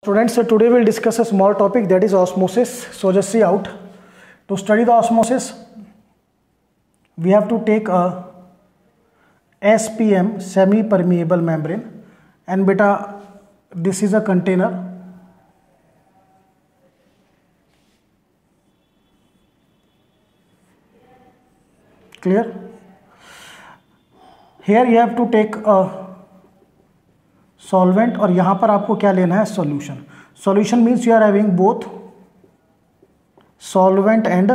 Students, so today we'll discuss a small topic, that is osmosis. So just see out. To study the osmosis, we have to take a SPM, semi-permeable membrane, and beta this is a container. Clear? Here you have to take a solvent और यहाँ पर आपको क्या लेना है, solution. Solution means you are having both solvent and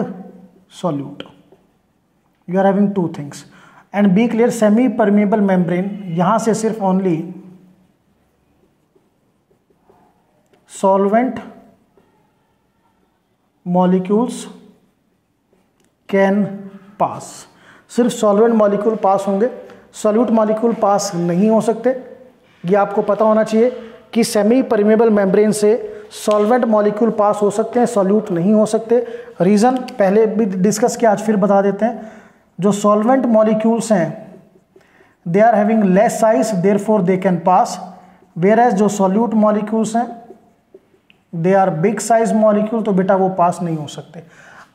solute. You are having two things and be clear. Semi permeable membrane, यहाँ से सिर्फ only solvent molecules can pass. सिर्फ सॉल्वेंट मॉलिक्यूल पास होंगे, सॉल्यूट मॉलिक्यूल पास नहीं हो सकते. ये आपको पता होना चाहिए कि सेमी परमेबल मेम्ब्रेन से सॉल्वेंट मॉलिक्यूल पास हो सकते हैं, सॉल्यूट नहीं हो सकते. रीज़न पहले भी डिस्कस किया, आज फिर बता देते हैं. जो सॉल्वेंट मॉलिक्यूल्स हैं they are having less size, therefore they can pass. Whereas जो सॉल्यूट मॉलिक्यूल्स हैं they are big size molecule, तो बेटा वो पास नहीं हो सकते.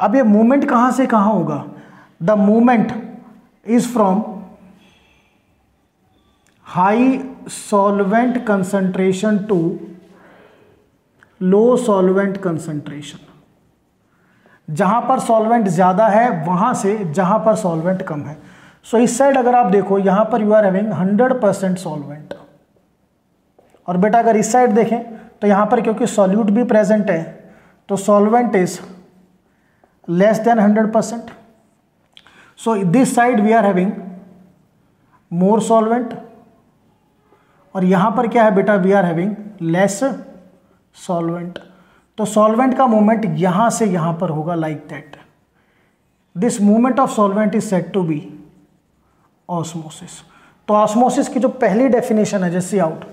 अब ये मूवमेंट कहाँ से कहाँ होगा? The movement is from high solvent concentration to low solvent concentration. जहां पर सॉल्वेंट ज्यादा है वहां से जहां पर सॉल्वेंट कम है. सो इस साइड अगर आप देखो, यहां पर यू आर हैविंग 100% सॉल्वेंट, और बेटा अगर इस साइड देखें तो यहां पर क्योंकि सॉल्यूट भी प्रेजेंट है तो solvent is less than 100%. So this side we are having more solvent, और यहां पर क्या है बेटा, we are having less solvent. तो सॉल्वेंट का मूवमेंट यहां से यहां पर होगा like that. This movement of solvent is said to be osmosis. तो ऑस्मोसिस की जो पहली डेफिनेशन है, just see out.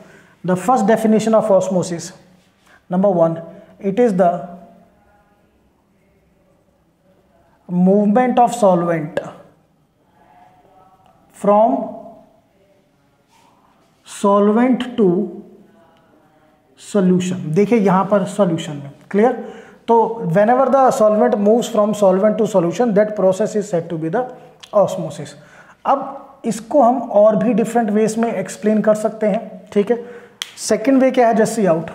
The first definition of osmosis, number 1, it is the movement of solvent from solvent to solution. देखिए यहां पर solution में, clear. तो whenever the solvent moves from solvent to solution, that process is said to be the osmosis. अब इसको हम और भी डिफरेंट वेज में एक्सप्लेन कर सकते हैं, ठीक है. सेकेंड वे क्या है, just see out.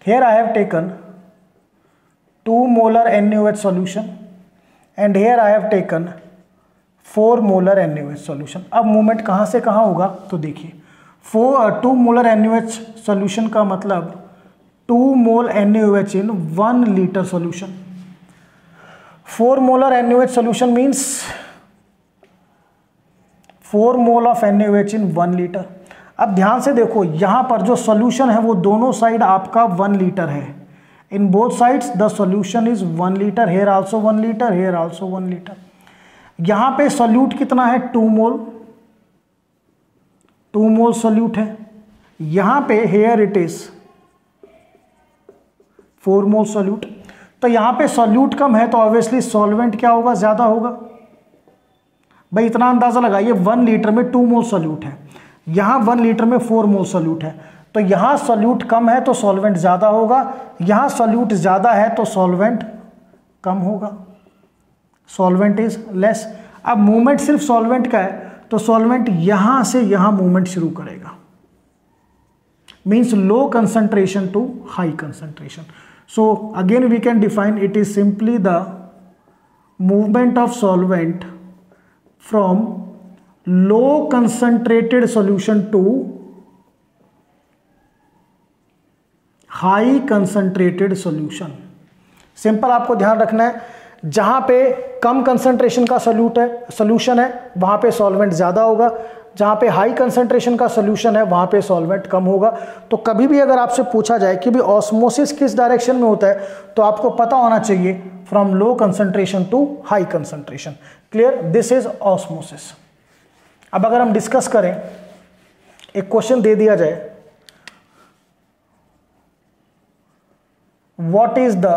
Here I have taken 2 molar NaOH solution and here I have taken 4 molar NaOH solution. अब मूवमेंट कहाँ से कहाँ होगा, तो देखिए 2 molar NaOH solution का मतलब 2 mol NaOH in 1 liter solution. 4 molar NaOH solution means 4 mol of NaOH in 1 liter. अब ध्यान से देखो, यहां पर जो सॉल्यूशन है वो दोनों साइड आपका 1 लीटर है. In both sides the solution is 1 litre. Here also 1 litre, here also 1 litre. यहां पे सॉल्यूट कितना है, 2 मोल. 2 मोल सॉल्यूट है. यहां पे here it is 4 mole solute. तो यहां पे सॉल्यूट कम है तो ऑब्वियसली सॉल्वेंट क्या होगा, ज्यादा होगा. भाई इतना अंदाजा लगाइए, 1 लीटर में 2 मोल सॉल्यूट है, यहां 1 लीटर में 4 मोल सॉल्यूट है. तो यहां सॉल्यूट कम है तो सॉल्वेंट ज्यादा होगा, यहां सॉल्यूट ज्यादा है तो सॉल्वेंट कम होगा. Solvent is less. अब मूवमेंट सिर्फ सॉल्वेंट का है तो सॉल्वेंट यहां से यहां मूवमेंट शुरू करेगा, means low concentration to high concentration. So again we can define it is simply the movement of solvent from low concentrated solution to high concentrated solution. Simple आपको ध्यान रखना है, जहां पे कम कंसंट्रेशन का सॉल्यूशन है वहां पे सॉल्वेंट ज्यादा होगा, जहां पे हाई कंसंट्रेशन का सॉल्यूशन है वहां पे सॉल्वेंट कम होगा. तो कभी भी अगर आपसे पूछा जाए कि भी ऑस्मोसिस किस डायरेक्शन में होता है तो आपको पता होना चाहिए from low concentration to high concentration. Clear, this is osmosis. अब अगर हम डिस्कस करें, एक क्वेश्चन दे दिया जाए, what is the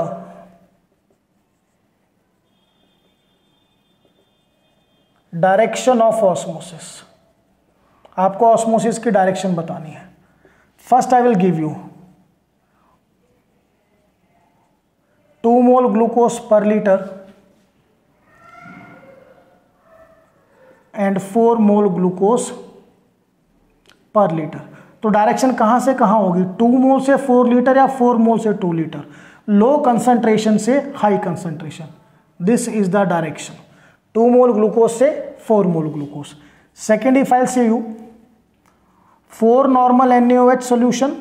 direction of osmosis, आपको ऑस्मोसिस की डायरेक्शन बतानी है। First I will give you 2 mole glucose पर लीटर एंड 4 मोल ग्लूकोज पर लीटर। तो डायरेक्शन कहां से कहां होगी, 2 मोल से 4 लीटर या 4 मोल से 2 लीटर, लो कंसंट्रेशन से high concentration, this is the direction. 2 mole glucose से 4 मोल ग्लूकोज। सेकेंड, इफ आई से you 4 normal NaOH solution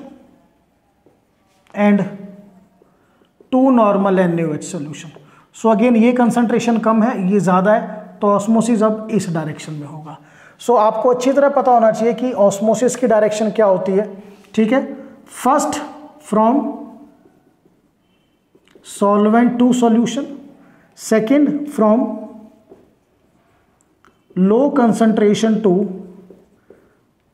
and 2 normal NaOH solution. So again ये कंसंट्रेशन कम है, ये ज्यादा है, तो ऑस्मोसिस अब इस डायरेक्शन में होगा। सो आपको अच्छी तरह पता होना चाहिए कि ऑस्मोसिस की डायरेक्शन क्या होती है, ठीक है। First from solvent to solution, second from low concentration to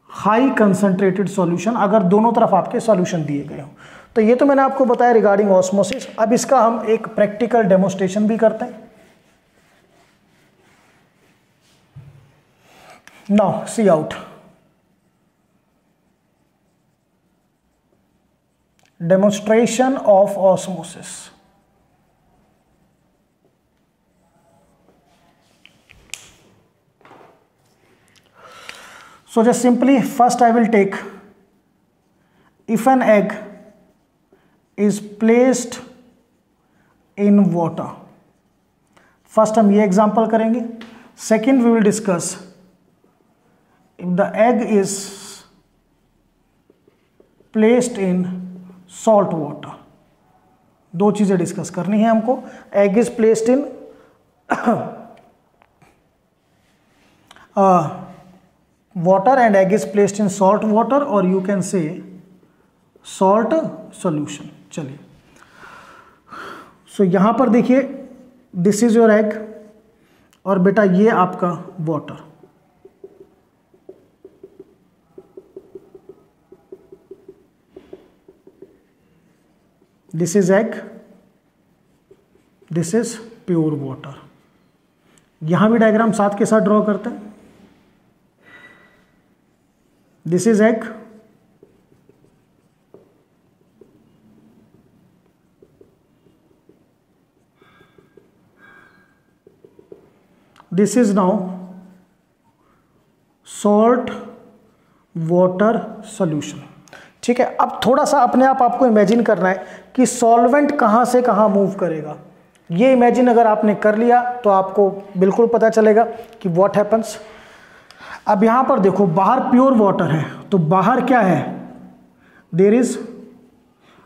high concentrated solution, अगर दोनों तरफ आपके सॉल्यूशन दिए गए हो। तो ये तो मैंने आपको बताया रिगार्डिंग ऑस्मोसिस। अब इसका हम एक प्रैक्टिकल डेमोस्ट्रेशन भी करते हैं। Now see out. Demonstration of osmosis. So just simply first I will take, if an egg is placed in water, first हम ये एग्जाम्पल करेंगे। Second we will discuss if the egg is placed in salt water। दो चीजें discuss करनी है हमको। Egg is placed in water and egg is placed in salt water, और you can say salt solution. चलिए, so यहां पर देखिए, दिस इज योर एग और बेटा ये आपका water. This is egg, this is pure water. यहां भी डायग्राम साथ के साथ ड्रॉ करते हैं। This is egg, this is now salt water solution. ठीक है, अब थोड़ा सा अपने आप आपको इमेजिन करना है कि सॉल्वेंट कहां से कहां मूव करेगा। ये इमेजिन अगर आपने कर लिया तो आपको बिल्कुल पता चलेगा कि व्हाट हैपन्स। अब यहां पर देखो, बाहर प्योर वाटर है, तो बाहर क्या है, देयर इज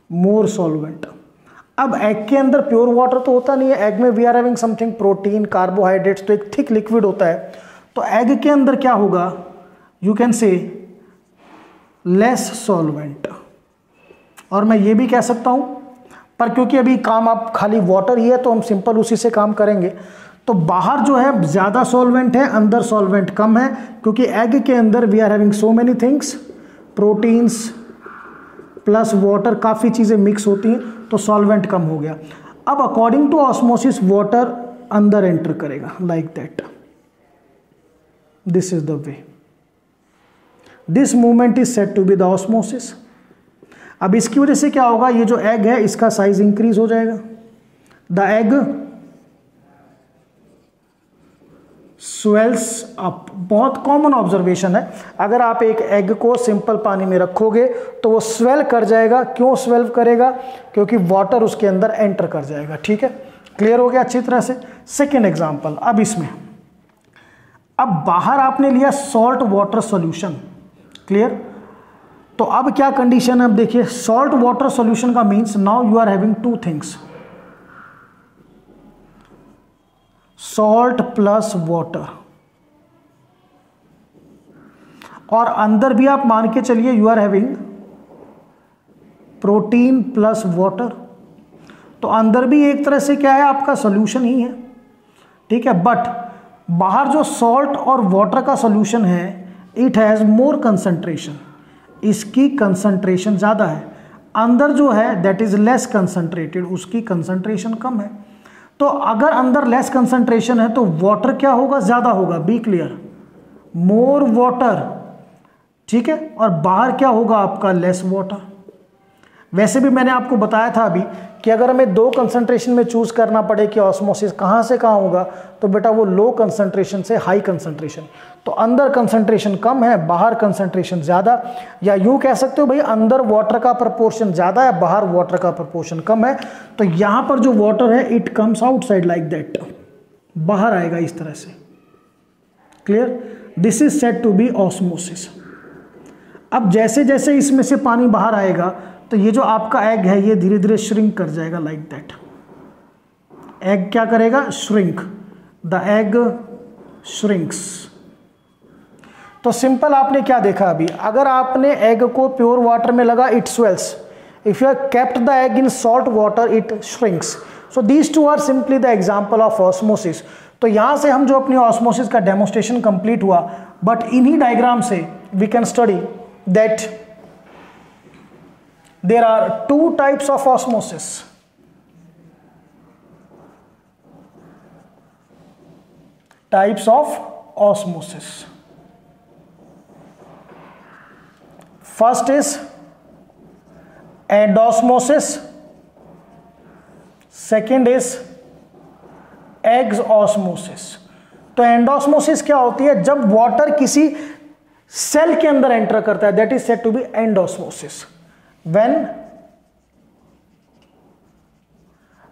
मोर सॉल्वेंट। अब एग के अंदर प्योर वाटर तो होता नहीं है, एग में we are having something, protein, carbohydrates, तो एक थिक लिक्विड होता है। तो एग के अंदर क्या होगा, यू कैन से लेस सॉल्वेंट। और मैं ये भी कह सकता हूं, पर क्योंकि अभी काम आप खाली वाटर ही है तो हम सिंपल उसी से काम करेंगे। तो बाहर जो है ज़्यादा सॉल्वेंट है, अंदर सॉल्वेंट कम है, क्योंकि एग के अंदर we are having so many things, proteins plus water, काफ़ी चीज़ें मिक्स होती हैं, तो सॉल्वेंट कम हो गया। अब अकॉर्डिंग टू ऑस्मोसिस वाटर अंदर एंटर करेगा, like that. This is the way, this movement is said to be the osmosis. अब इसकी वजह से क्या होगा, ये जो एग है इसका साइज इंक्रीज हो जाएगा। The egg swells up. बहुत कॉमन ऑब्जर्वेशन है, अगर आप एक एग को सिंपल पानी में रखोगे तो वो स्वेल कर जाएगा। क्यों स्वेल करेगा, क्योंकि वाटर उसके अंदर एंटर कर जाएगा। ठीक है, क्लियर हो गया अच्छी तरह से। सेकेंड एग्जाम्पल, अब इसमें, अब बाहर आपने लिया सॉल्ट वाटर सॉल्यूशन, क्लियर। तो अब क्या कंडीशन है, अब देखिए, सॉल्ट वाटर सॉल्यूशन का means now you are having two things, salt plus water, और अंदर भी आप मान के चलिए you are having protein plus water. तो अंदर भी एक तरह से क्या है, आपका सॉल्यूशन ही है। ठीक है, बट बाहर जो सॉल्ट और वाटर का सॉल्यूशन है, इट हैज मोर कंसंट्रेशन, इसकी कंसंट्रेशन ज़्यादा है। अंदर जो है दैट इज लेस कंसंट्रेटेड, उसकी कंसंट्रेशन कम है। तो अगर अंदर लेस कंसंट्रेशन है तो वाटर क्या होगा, ज्यादा होगा, बी क्लियर, मोर वाटर, ठीक है, और बाहर क्या होगा आपका, लेस वाटर। वैसे भी मैंने आपको बताया था अभी कि अगर हमें दो कंसंट्रेशन में चूज करना पड़े कि ऑस्मोसिस कहाँ से कहाँ होगा, तो बेटा वो लो कंसंट्रेशन से हाई कंसंट्रेशन। तो अंदर कंसंट्रेशन कम है, बाहर कंसंट्रेशन ज़्यादा, या यूँ कह सकते हो भाई अंदर वाटर का प्रपोर्शन ज़्यादा है, बाहर वाटर का प्रपोर्शन कम है। तो यहाँ पर जो वाटर है it comes outside like that, बाहर आएगा इस तरह से। Clear, this is said to be osmosis. अब जैसे जैसे इसमें से पानी बाहर आएगा तो ये जो आपका एग है ये धीरे धीरे श्रिंक कर जाएगा लाइक दैट। एग क्या करेगा, श्रिंक, द एग श्रिंक्स। तो सिंपल आपने क्या देखा अभी, अगर आपने एग को प्योर वाटर में लगा it swells, if you have kept the egg in salt water it shrinks. So these two are simply the example of osmosis. तो यहां से हम जो अपनी ऑस्मोसिस का डेमोस्ट्रेशन कंप्लीट हुआ, बट इन्हीं डायग्राम से we can study that there are two types of osmosis. Types of osmosis. First is endosmosis, second is exosmosis. तो एंडोस्मोसिस क्या होती है, जब वाटर किसी सेल के अंदर एंटर करता है, that is said to be endosmosis. When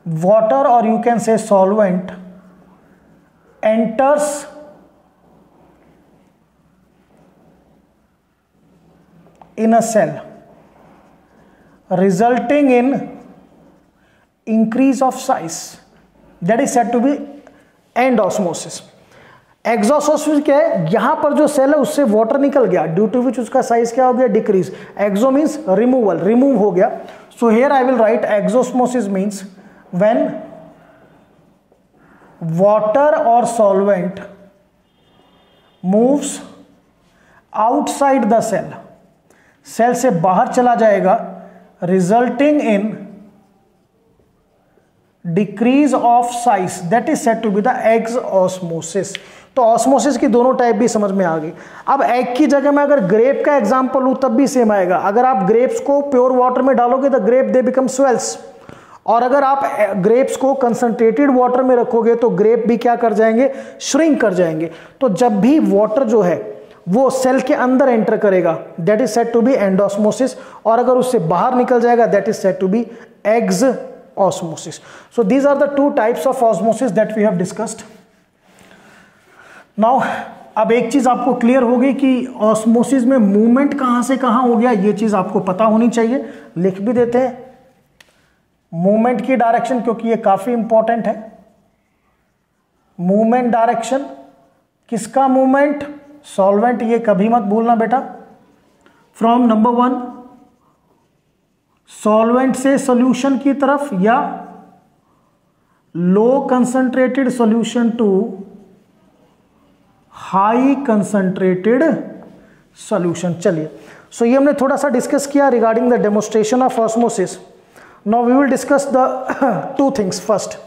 water or you can say solvent enters in a cell resulting in increase of size, that is said to be endosmosis. एक्सोसोसिस क्या है, यहां पर जो सेल है उससे वाटर निकल गया, ड्यू टू विच उसका साइज क्या हो गया, decrease. Exo means removal, remove हो गया। So here I will write exosmosis means when water or solvent moves outside the cell, cell से बाहर चला जाएगा, resulting in decrease of size, that is said to be the exosmosis. तो osmosis की दोनों type भी समझ में आ गई। अब एग की जगह में अगर ग्रेप का एग्जांपल लूं तब भी सेम आएगा। अगर आप ग्रेप्स को प्योर वाटर में डालोगे तो ग्रेप दे बिकम स्वेल्स, और अगर आप ग्रेप्स को कंसंट्रेटेड वाटर में रखोगे तो ग्रेप भी क्या कर जाएंगे, श्रिंक कर जाएंगे। तो जब भी वाटर जो है वो सेल के अंदर एंटर करेगा, that is said to be endosmosis, और अगर उससे बाहर निकल जाएगा that is said to be exosmosis. So these are the two types of osmosis that we have discussed. Now अब एक चीज आपको क्लियर होगी कि ऑस्मोसिस में मूवमेंट कहां से कहां हो गया, ये चीज आपको पता होनी चाहिए। लिख भी देते हैं मूवमेंट की डायरेक्शन, क्योंकि ये काफी इंपॉर्टेंट है। मूवमेंट डायरेक्शन, किसका मूवमेंट, सॉल्वेंट, ये कभी मत भूलना बेटा। फ्रॉम नंबर 1 सॉल्वेंट से सॉल्यूशन की तरफ, या low concentrated solution to high concentrated solution. चलिए, सो ये हमने थोड़ा सा डिस्कस किया regarding the demonstration of osmosis. Now we will discuss the two things. First,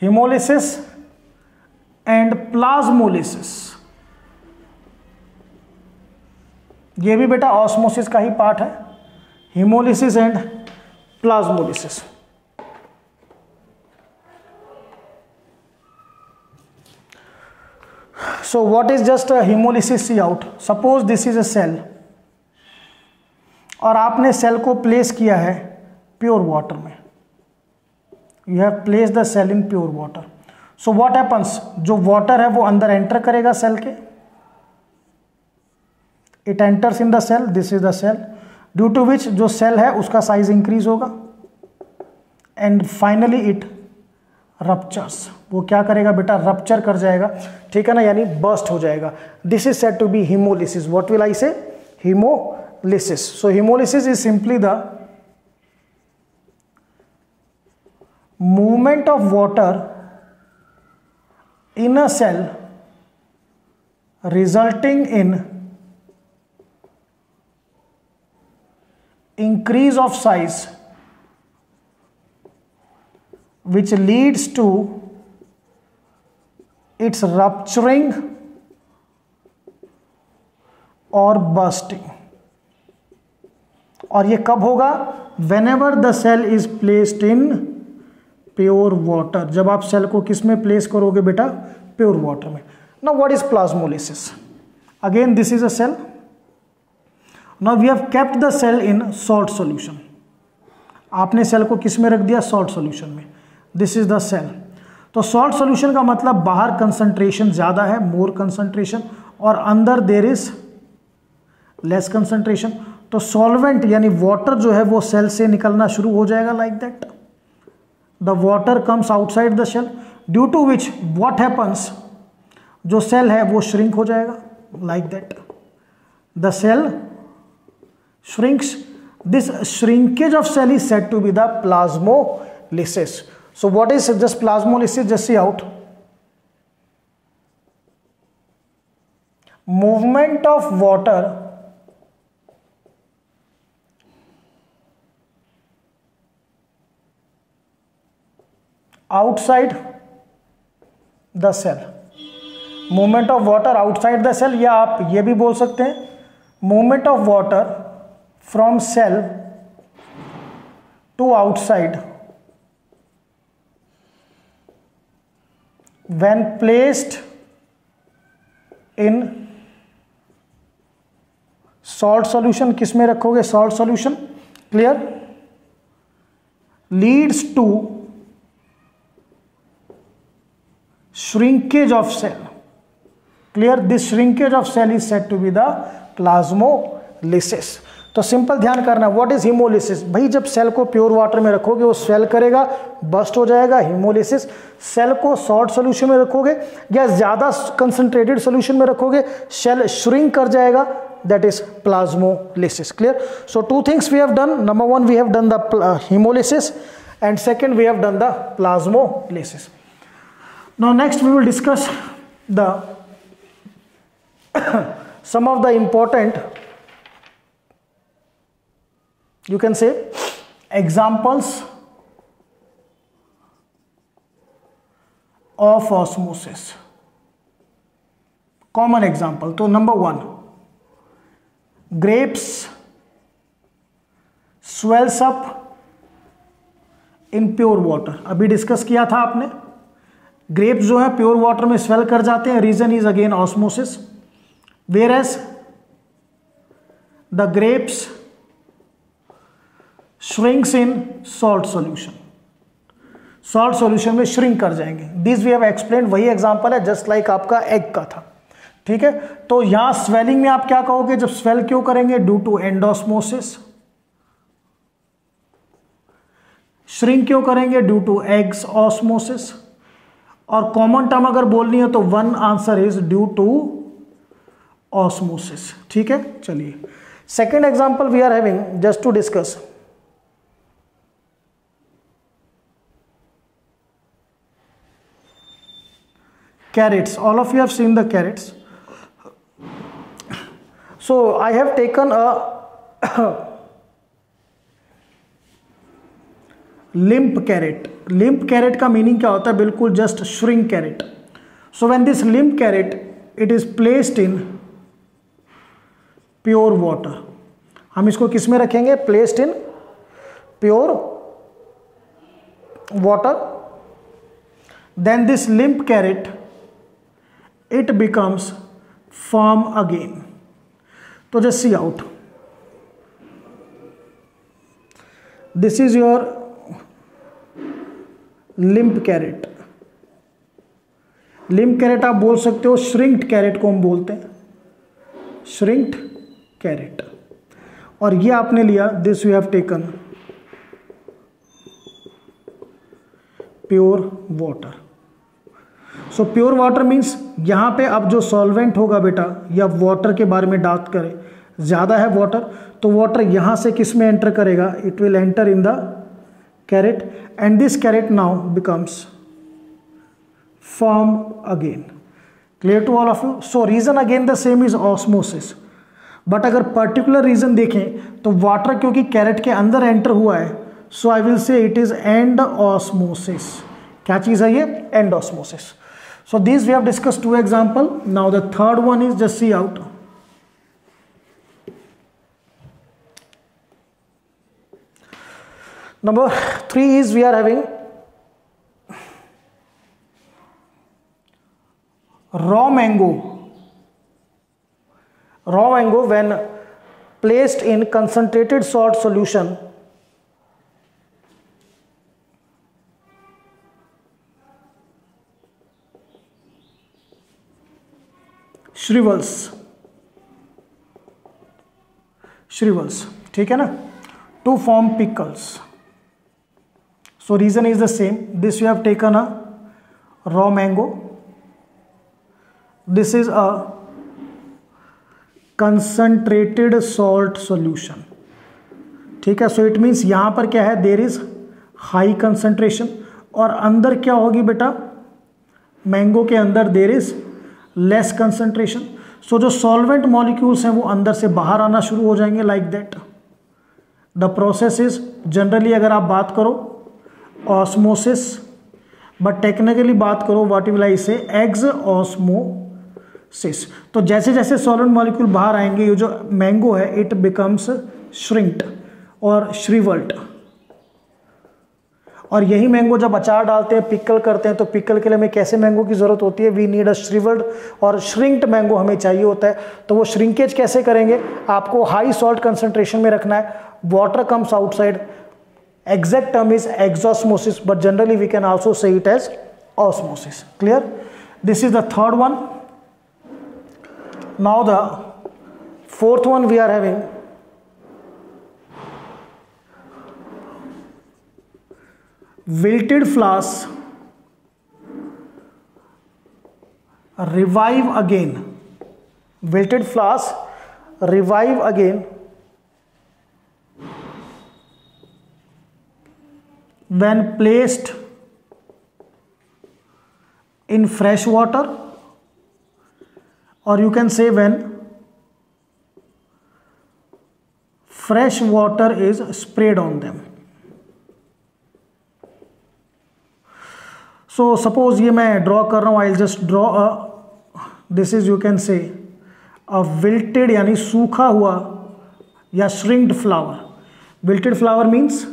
hemolysis and plasmolysis. ये भी बेटा ऑस्मोसिस का ही पार्ट है, hemolysis and plasmolysis. So what is just a hemolysis? See out. Suppose this is a cell और आपने cell को place किया है प्योर वाटर में। You have placed the cell in pure water. So what happens? जो water है वो अंदर एंटर करेगा सेल के। It enters in the cell. This is the cell. Due to which जो सेल है उसका साइज इंक्रीज होगा and finally it ruptures. वो क्या करेगा बेटा, रप्चर कर जाएगा, ठीक है ना, यानी बर्स्ट हो जाएगा। This is said to be hemolysis. What will I say? Hemolysis. So hemolysis is simply the movement of water in a cell resulting in increase of size which leads to its rupturing or bursting. और ये कब होगा? whenever the cell is placed in pure water. जब आप cell को किस में place करोगे बेटा? प्योर वाटर में. Now what is plasmolysis? Again this is a cell. Now we have kept the cell in salt solution. आपने सेल को किस में रख दिया? सॉल्ट सॉल्यूशन में. This is the cell. तो सॉल्ट सॉल्यूशन का मतलब बाहर कंसंट्रेशन ज़्यादा है, मोर कंसंट्रेशन, और अंदर देर इज लेस कंसंट्रेशन. तो सॉल्वेंट यानी वाटर जो है वो सेल से निकलना शुरू हो जाएगा like that. The water comes outside the cell due to which what happens, जो सेल है वो श्रिंक हो जाएगा like that. The cell shrinks. This shrinkage of cell is said to be the plasmolysis. So what is just plasmolysis? Just see out. Movement of water outside the cell. Movement of water outside the cell, या आप ये भी बोल सकते हैं movement of water from cell to outside when placed in salt solution. किस में रखोगे? salt solution. Clear? leads to shrinkage of cell. Clear? This shrinkage of cell is said to be the plasmolysis. तो simple ध्यान करना, what is haemolysis? भाई जब cell को pure water में रखोगे वो स्वेल करेगा, बस्ट हो जाएगा, हीमोलिसिस. सेल को सॉल्ट सोल्यूशन में रखोगे या ज़्यादा कंसंट्रेटेड सोल्यूशन में रखोगे, सेल श्रिंक कर जाएगा, that is plasmolysis. Clear? So two things we have done. Number one, we have done the hemolysis, and second we have done the plasmolysis. Now next we will discuss the some of the important, you can say, examples of osmosis. Common example. तो number one, grapes swells up in pure water. अभी discuss किया था आपने. Grapes जो है pure water में swell कर जाते हैं. Reason is again osmosis. Whereas the grapes shrinks in salt solution. Salt solution में shrink कर जाएंगे. This we have explained. वही एग्जाम्पल है जस्ट लाइक आपका एग का था. ठीक है? तो यहां स्वेलिंग में आप क्या कहोगे? जब स्वेल क्यों करेंगे? Due to endosmosis. श्रिंक क्यों करेंगे? Due to eggs osmosis. और कॉमन टर्म अगर बोलनी है तो one answer is due to osmosis. ठीक है? चलिए second example we are having just to discuss. Carrots. All of you have seen the carrots. So I have taken a limp carrot. Limp carrot का meaning क्या होता है? बिल्कुल just shrink carrot. So when this limp carrot, it is placed in pure water. हम इसको किस में रखेंगे? Placed in pure water. Then this limp carrot it becomes firm again. तो just see out. This is your limp carrot. Limp carrot आप बोल सकते हो, श्रिंक्ड कैरेट को हम बोलते हैं, श्रिंक्ड कैरेट. और ये आपने लिया, this you have taken pure water. So pure water means यहाँ पे अब जो सॉल्वेंट होगा बेटा, या वाटर के बारे में बात करें, ज़्यादा है वाटर, तो वाटर यहाँ से किस में एंटर करेगा? It will enter in the carrot, and this carrot now becomes form again. Clear to all of you? So reason again the same is osmosis. But अगर पर्टिकुलर रीजन देखें तो water क्योंकि carat के अंदर enter हुआ है, so I will say it is endosmosis. क्या चीज है ये? Endosmosis. So this we have discuss 2 example. Now the third one is just see out. Number 3 is we are having raw mango. Raw mango when placed in concentrated salt solution shrivels, ठीक है ना, to form pickles. So reason is the same. This you have taken a raw mango. This is a concentrated salt solution. ठीक है, so it means यहाँ पर क्या है, there is high concentration, और अंदर क्या होगी बेटा, मैंगो के अंदर there is less concentration. So जो solvent molecules हैं वो अंदर से बाहर आना शुरू हो जाएंगे like that. The process is generally अगर आप बात करो ऑस्मोसिस, बट टेक्निकली बात करो व्हाट विल आई से, एग्ज ऑस्मोसिस। तो जैसे जैसे सॉलिड मॉलिक्यूल बाहर आएंगे ये जो मैंगो है इट बिकम्स श्रिंक्ड और श्रिवल्ड। और यही मैंगो जब अचार डालते हैं, पिकल करते हैं, तो पिकल के लिए हमें कैसे मैंगो की जरूरत होती है, वी नीड अ श्रिवल्ड और श्रिंक्ड मैंगो हमें चाहिए होता है। तो वो श्रिंकेज कैसे करेंगे, आपको हाई सॉल्ट कंसंट्रेशन में रखना है, water comes outside. Exact term is exosmosis, but generally we can also say it as osmosis. Clear? This is the third one. Now the fourth one we are having wilted flowers revive again. Wilted flowers revive again when placed in fresh water, or you can say when fresh water is sprayed on them. So suppose ये मैं draw कर रहा हूँ, I'll just draw a, this is you can say a wilted यानी सूखा हुआ या shrinked flower. Wilted flower means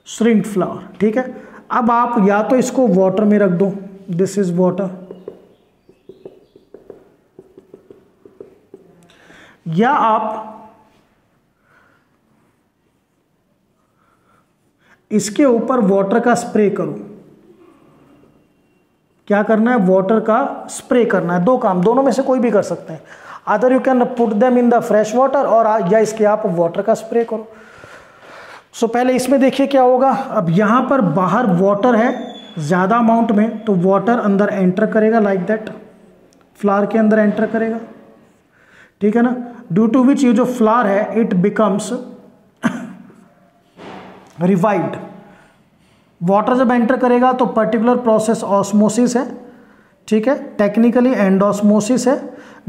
shrinked flower, ठीक है। अब आप या तो इसको वाटर में रख दो, दिस इज वाटर, या आप इसके ऊपर वाटर का स्प्रे करो। क्या करना है, वाटर का स्प्रे करना है। दो काम, दोनों में से कोई भी कर सकते हैं। Other you can put them in the fresh water, और या इसके आप वाटर का स्प्रे करो। सो पहले इसमें देखिए क्या होगा। अब यहाँ पर बाहर वाटर है ज़्यादा अमाउंट में, तो वाटर अंदर एंटर करेगा लाइक दैट, फ्लावर के अंदर एंटर करेगा, ठीक है ना। ड्यू टू विच ये जो फ्लावर है इट बिकम्स रिवाइव्ड। वाटर जब एंटर करेगा तो पर्टिकुलर प्रोसेस ऑस्मोसिस है, ठीक है, टेक्निकली एंडोस्मोसिस है,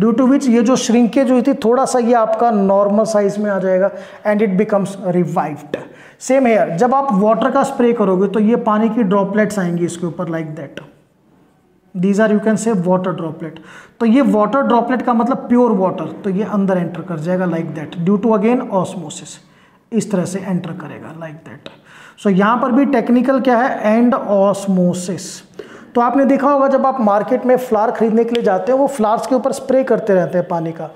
ड्यू टू विच ये जो श्रिंकेज हुई थी थोड़ा सा ये आपका नॉर्मल साइज में आ जाएगा and it becomes revived. Same here, जब आप वाटर का स्प्रे करोगे तो ये पानी की ड्रॉपलेट्स आएंगी इसके ऊपर like that, these are you can say water droplet. तो ये वाटर ड्रॉपलेट का मतलब प्योर वाटर, तो ये अंदर एंटर कर जाएगा like that, due to again osmosis, इस तरह से एंटर करेगा लाइक दैट। सो यहाँ पर भी टेक्निकल क्या है, एंड ऑस्मोसिस। तो आपने देखा होगा जब आप मार्केट में फ्लावर खरीदने के लिए जाते हो वो फ्लावर्स के ऊपर स्प्रे करते रहते हैं पानी का,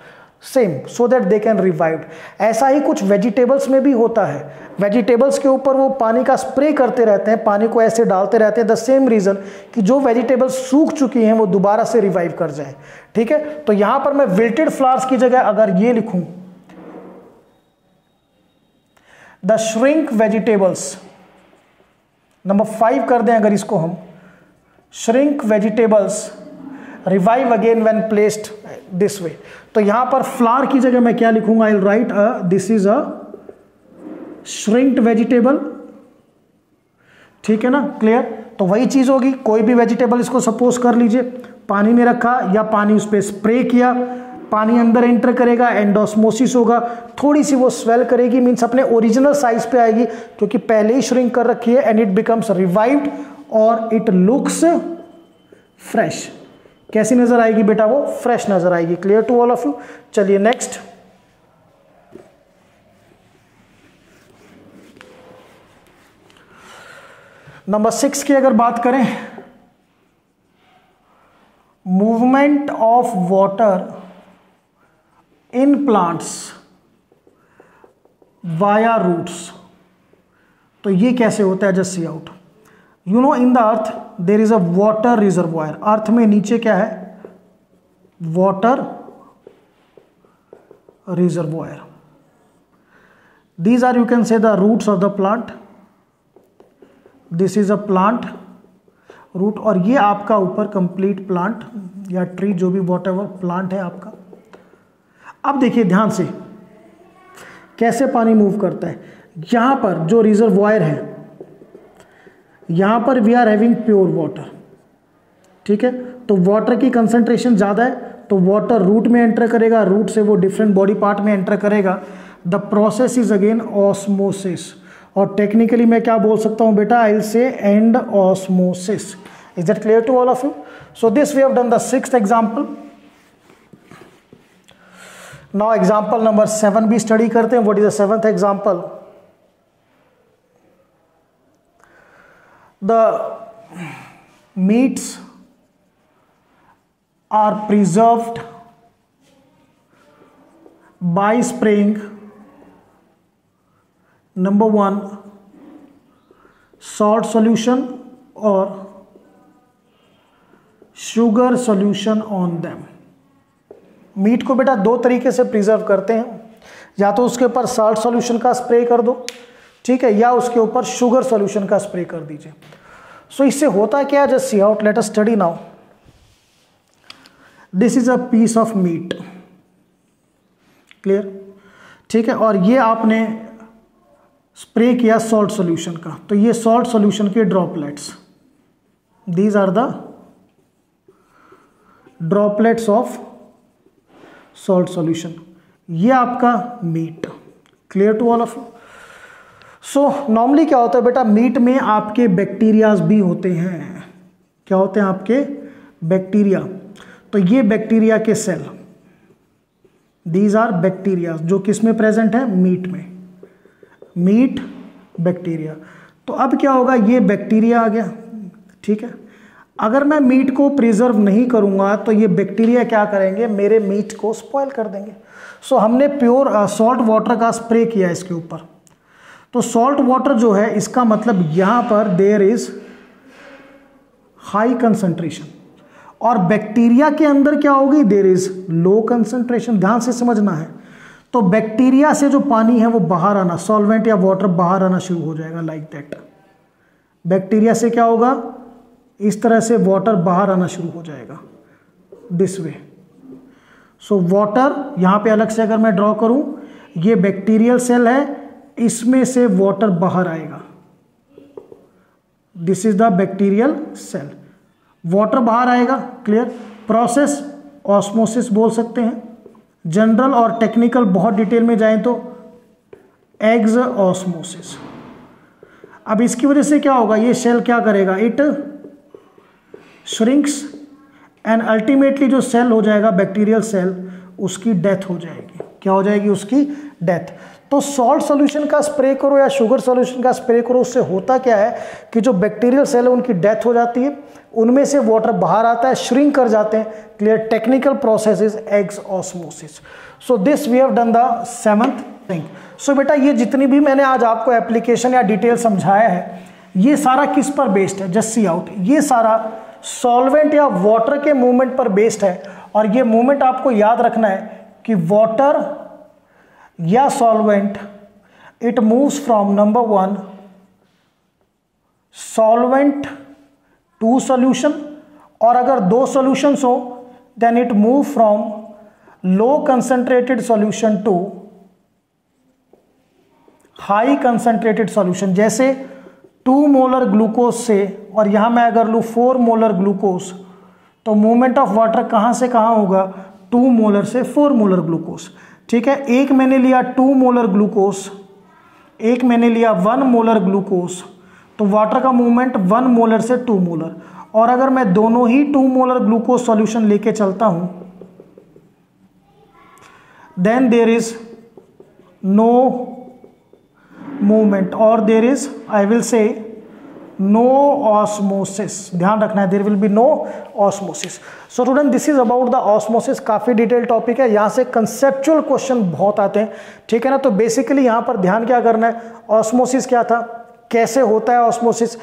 same, so that they can revive. ऐसा ही कुछ वेजिटेबल्स में भी होता है, वेजिटेबल्स के ऊपर वो पानी का स्प्रे करते रहते हैं, पानी को ऐसे डालते रहते हैं, द सेम रीज़न कि जो वेजिटेबल्स सूख चुकी हैं वो दोबारा से रिवाइव कर जाएं, ठीक है। तो यहाँ पर मैं विल्टेड फ्लावर्स की जगह अगर ये लिखूं, द श्रिंक वेजिटेबल्स, नंबर 5 कर दें अगर इसको हम, shrink vegetables revive again when placed this way. तो यहां पर फ्लावर की जगह मैं क्या लिखूंगा, आई will right this is a shrinked vegetable, ठीक है ना, क्लियर। तो वही चीज होगी, कोई भी वेजिटेबल इसको सपोज कर लीजिए, पानी में रखा या पानी उस पर स्प्रे किया, पानी अंदर एंटर करेगा, एंडोस्मोसिस होगा, थोड़ी सी वो स्वेल करेगी, मीन्स अपने ओरिजिनल साइज पे आएगी क्योंकि पहले ही श्रिंक कर रखी है, एंड इट बिकम्स रिवाइव्ड और इट लुक्स फ्रेश। कैसी नजर आएगी बेटा? वो फ्रेश नजर आएगी। Clear to all of you? चलिए नेक्स्ट, नंबर 6 की अगर बात करें, movement of water in plants via roots. तो ये कैसे होता है? Just see out. You know in the earth there is a water reservoir. Earth में नीचे क्या है? Water reservoir. These are, you can से, the roots of the plant. This is a plant root, और ये आपका ऊपर कंप्लीट प्लांट या ट्री, जो भी वॉट एवर प्लांट है आपका। अब देखिए ध्यान से कैसे पानी मूव करता है। यहां पर जो रिजर्वायर है, यहां पर we are having pure water, ठीक है। तो वाटर की कंसंट्रेशन ज़्यादा है तो वाटर रूट में एंटर करेगा, रूट से वो डिफरेंट बॉडी पार्ट में एंटर करेगा। The process is again osmosis, और टेक्निकली मैं क्या बोल सकता हूं बेटा? I will say endosmosis. Is that clear to all of you? So this we have done the 6th example. Now example number 7 भी स्टडी करते हैं। What is the 7th example? The meets are preserved by spraying, number 1, salt solution or sugar solution on them। Meat को बेटा दो तरीके से preserve करते हैं, या तो उसके ऊपर साल्ट सॉल्यूशन का स्प्रे कर दो, ठीक है, या उसके ऊपर शुगर सॉल्यूशन का स्प्रे कर दीजिए। सो इससे होता क्या है? Just see out, let us study now. This is a piece of meat, clear, ठीक है, और ये आपने स्प्रे किया सॉल्ट सॉल्यूशन का, तो ये सॉल्ट सॉल्यूशन के droplets, these are the droplets of salt solution, ये आपका meat. Clear to all of you? So normally क्या होता है बेटा? मीट में आपके बैक्टीरियाज भी होते हैं। क्या होते हैं आपके? बैक्टीरिया। तो ये बैक्टीरिया के सेल, दीज आर बैक्टीरिया, जो किस में प्रेजेंट है? मीट में, मीट बैक्टीरिया। तो अब क्या होगा? ये बैक्टीरिया आ गया, ठीक है। अगर मैं मीट को प्रिजर्व नहीं करूंगा तो ये बैक्टीरिया क्या करेंगे? मेरे मीट को स्पॉइल कर देंगे। सो हमने प्योर सॉल्ट वाटर का स्प्रे किया इसके ऊपर, तो सॉल्ट वाटर जो है, इसका मतलब यहां पर देयर इज हाई कंसंट्रेशन, और बैक्टीरिया के अंदर क्या होगी? There is low concentration. ध्यान से समझना है। तो बैक्टीरिया से जो पानी है वो बाहर आना, सॉल्वेंट या वाटर बाहर आना शुरू हो जाएगा, लाइक दैट। बैक्टीरिया से क्या होगा? इस तरह से वाटर बाहर आना शुरू हो जाएगा, दिस वे। सो वाटर यहां पे अलग से अगर मैं ड्रॉ करूं, ये बैक्टीरियल सेल है, इसमें से वाटर बाहर आएगा, this is the bacterial cell. Water बाहर आएगा, क्लियर। प्रोसेस ऑस्मोसिस बोल सकते हैं। जनरल और टेक्निकल बहुत डिटेल में जाएं तो एग्ज ऑस्मोसिस। अब इसकी वजह से क्या होगा? ये सेल क्या करेगा? इट श्रिंक्स, एंड अल्टीमेटली जो सेल हो जाएगा बैक्टीरियल सेल, उसकी डेथ हो जाएगी। क्या हो जाएगी? उसकी डेथ। तो सॉल्ट सॉल्यूशन का स्प्रे करो या शुगर सॉल्यूशन का स्प्रे करो, उससे होता क्या है कि जो बैक्टीरियल सेल है उनकी डेथ हो जाती है, उनमें से वाटर बाहर आता है, श्रिंक कर जाते हैं। Clear? Technical process is exosmosis. So this we have done the 7th thing. So बेटा ये जितनी भी मैंने आज आपको एप्लीकेशन या डिटेल समझाया है, ये सारा किस पर बेस्ड है? Just see out. ये सारा सॉल्वेंट या वाटर के मूवमेंट पर बेस्ड है, और ये मूवमेंट आपको याद रखना है कि वाटर या solvent, it moves from number 1 solvent to solution, और अगर दो सॉल्यूशंस हो then it move from low concentrated solution to high concentrated solution. जैसे 2 मोलर ग्लूकोज से, और यहां मैं अगर लूं 4 मोलर ग्लूकोज, तो मूवमेंट ऑफ वाटर कहाँ से कहाँ होगा, 2 मोलर से 4 मोलर ग्लूकोज। ठीक है, एक मैंने लिया 2 मोलर ग्लूकोज, एक मैंने लिया 1 मोलर ग्लूकोज, तो वाटर का मूवमेंट 1 मोलर से 2 मोलर। और अगर मैं दोनों ही 2 मोलर ग्लूकोज सॉल्यूशन लेके चलता हूं, then there is no movement और there is, I will say, no osmosis. ध्यान रखना है, there will be no osmosis. So student, this is about the osmosis. काफी डिटेल टॉपिक है, यहां से कंसेप्चुअल क्वेश्चन बहुत आते हैं। ठीक है ना, तो बेसिकली यहां पर ध्यान क्या करना है, ऑस्मोसिस क्या था, कैसे होता है ऑस्मोसिस,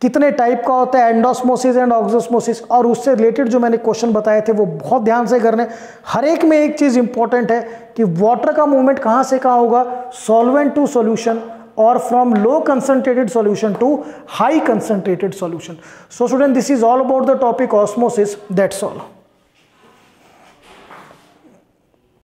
कितने टाइप का होता है, एंडोस्मोसिस एंड ऑक्सोस्मोसिस, और उससे रिलेटेड जो मैंने क्वेश्चन बताए थे वो बहुत ध्यान से करने। हर एक में एक चीज इंपॉर्टेंट है कि वाटर का मूवमेंट कहां से कहां होगा, solvent to solution or from low concentrated solution to high concentrated solution. So student, this is all about the topic osmosis. That's all.